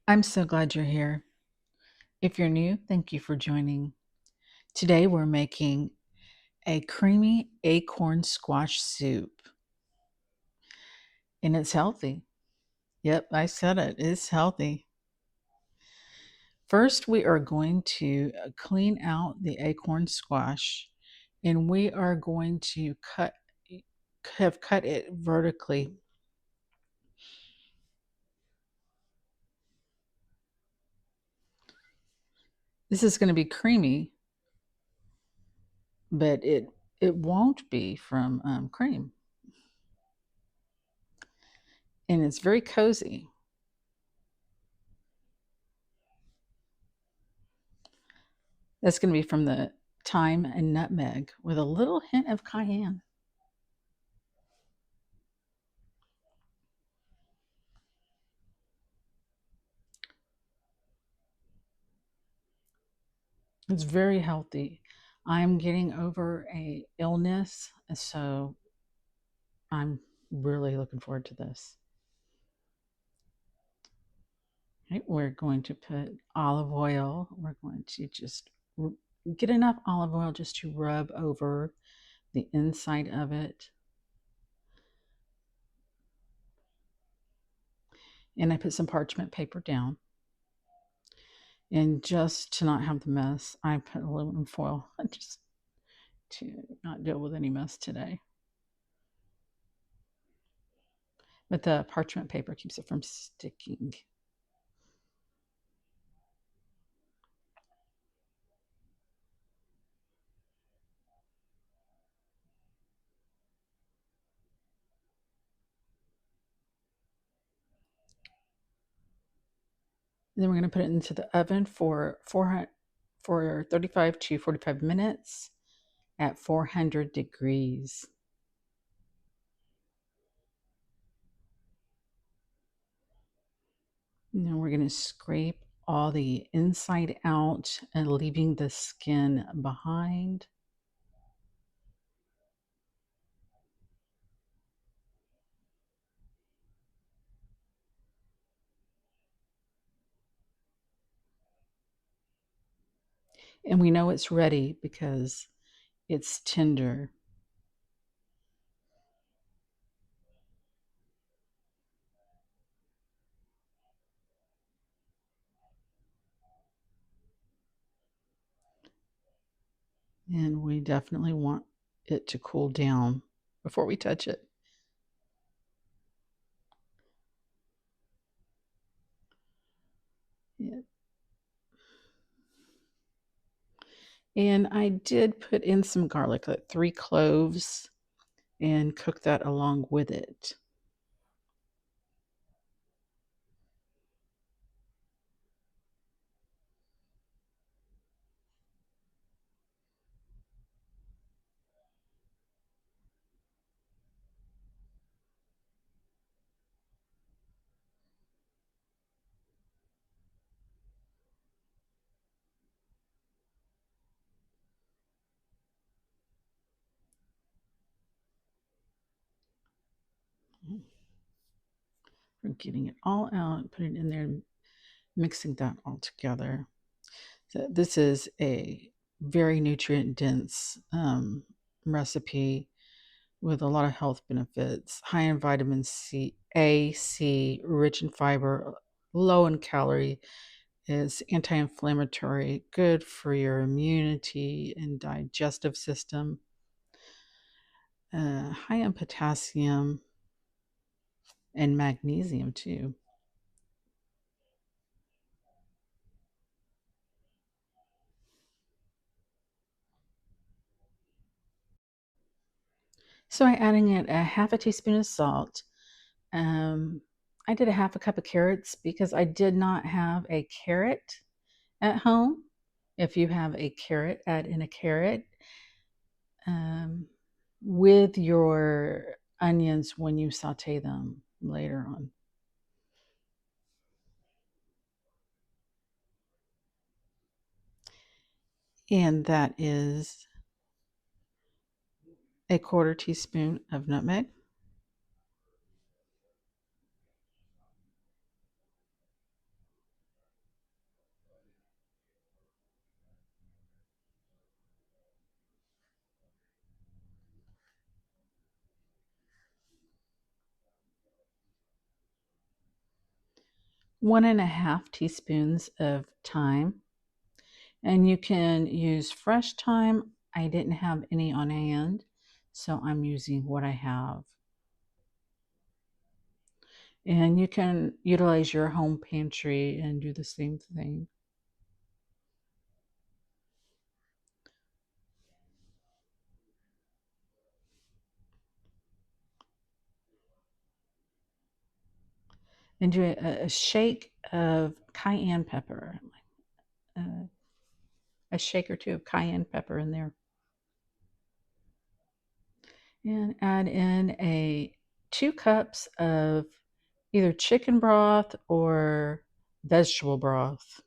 I'm so glad you're here. If you're new, thank you for joining. Today we're making a creamy acorn squash soup, and it's healthy. Yep, I said it. It's healthy. First, we are going to clean out the acorn squash, and we are going to cut it vertically. This is going to be creamy, but it won't be from cream, and it's very cozy. That's going to be from the thyme and nutmeg with a little hint of cayenne. It's very healthy. I'm getting over a illness, so I'm really looking forward to this. Okay, we're going to put olive oil. We're going to just get enough olive oil just to rub over the inside of it. And I put some parchment paper down. And just to not have the mess, I put aluminum foil just to not deal with any mess today. But the parchment paper keeps it from sticking. Then we're going to put it into the oven for 35 to 45 minutes at 400 degrees. Now we're going to scrape all the inside out and leaving the skin behind. And we know it's ready because it's tender. And we definitely want it to cool down before we touch it. Yeah. And I did put in some garlic, like 3 cloves, and cook that along with it. We're getting it all out, putting it in there, mixing that all together. So this is a very nutrient dense recipe with a lot of health benefits, high in vitamin C, rich in fiber, low in calorie, is anti-inflammatory, good for your immunity and digestive system, high in potassium and magnesium too. So I'm adding it a half a teaspoon of salt. Um, I did a half a cup of carrots because I did not have a carrot at home. If you have a carrot, add in a carrot um, with your onions when you saute them later on. And that is a quarter teaspoon of nutmeg, 1.5 teaspoons of thyme, and you can use fresh thyme. I didn't have any on hand, so I'm using what I have. And you can utilize your home pantry and do the same thing. And do a shake of cayenne pepper, uh, a shake or two of cayenne pepper in there. And add in 2 cups of either chicken broth or vegetable broth.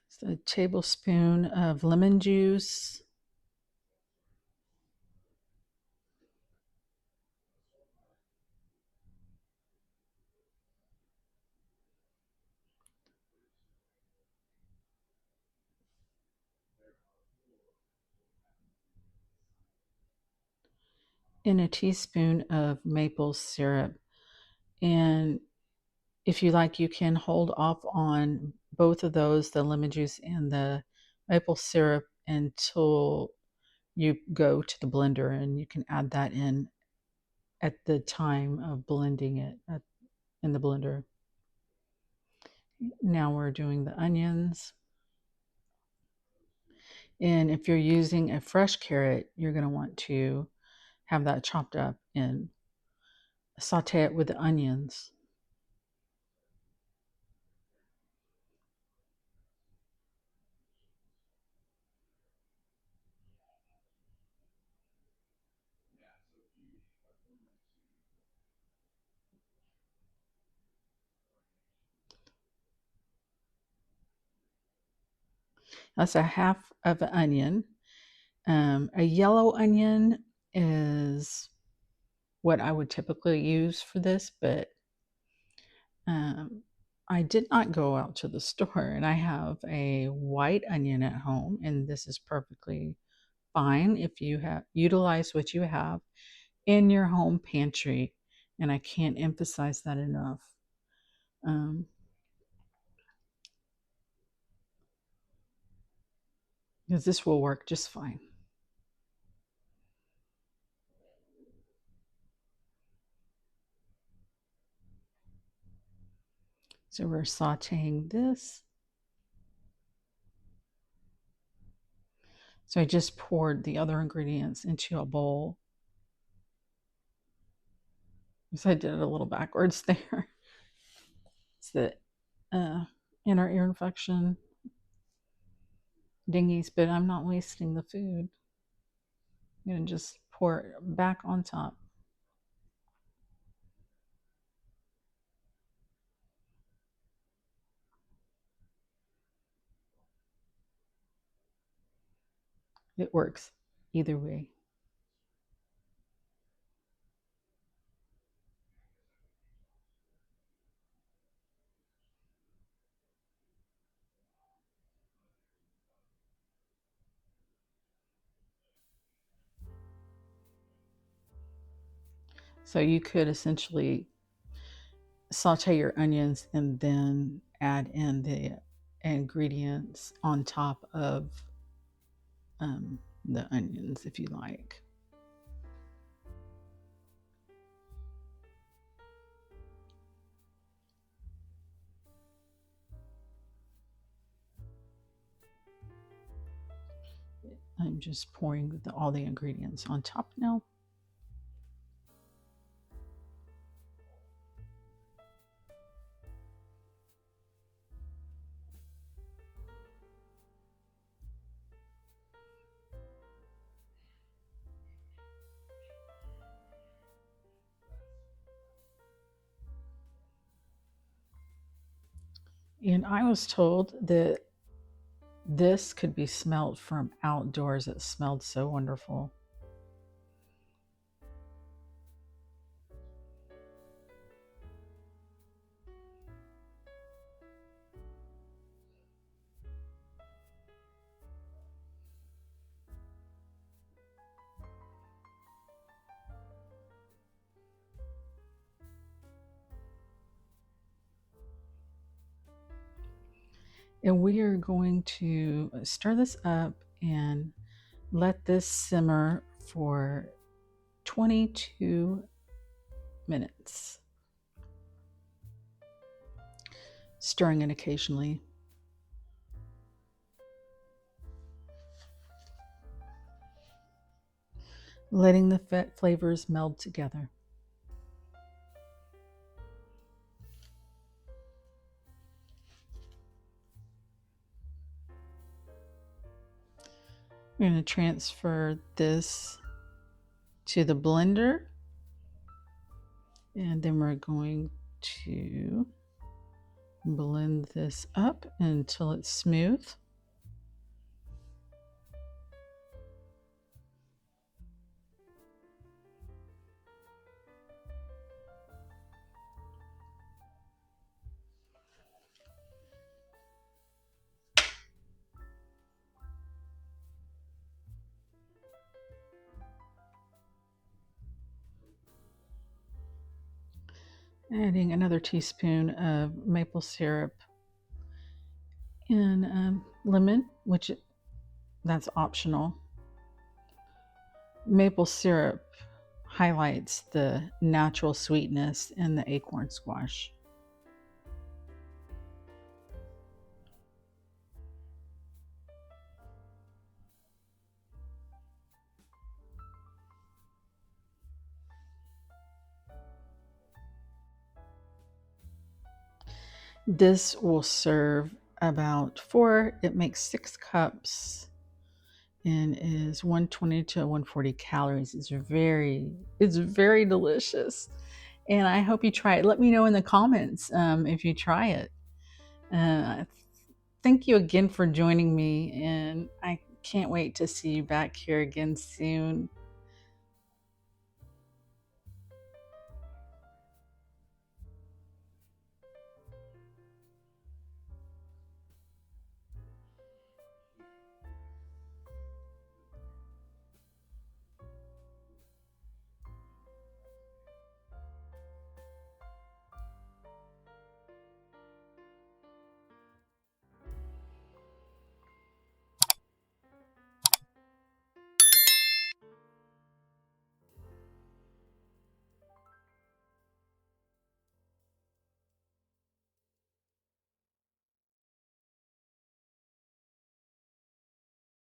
So a tablespoon of lemon juice. And a teaspoon of maple syrup. And if you like, you can hold off on both of those, the lemon juice and the maple syrup, until you go to the blender, and you can add that in at the time of blending it in the blender. Now we're doing the onions. And if you're using a fresh carrot, you're going to want to have that chopped up and saute it with the onions. That's a half of an onion. A yellow onion is what I would typically use for this, but um, I did not go out to the store, and I have a white onion at home, and this is perfectly fine if you have utilize what you have in your home pantry, and I can't emphasize that enough. Um, because this will work just fine. So we're sauteing this. So I just poured the other ingredients into a bowl. So I did it a little backwards there. It's the inner ear infection dingies, but I'm not wasting the food. I'm going to just pour it back on top. It works either way. So you could essentially saute your onions and then add in the ingredients on top of the onions if you like. I'm just pouring all the ingredients on top now. And I was told that this could be smelled from outdoors. It smelled so wonderful. And we are going to stir this up and let this simmer for 22 minutes, stirring it occasionally. Letting the flavors meld together. We're going to transfer this to the blender, and then we're going to blend this up until it's smooth. Adding another teaspoon of maple syrup and lemon, which that's optional. Maple syrup highlights the natural sweetness in the acorn squash. This will serve about 4, it makes 6 cups and is 120 to 140 calories. It's very delicious. And I hope you try it. Let me know in the comments if you try it. Thank you again for joining me, and I can't wait to see you back here again soon.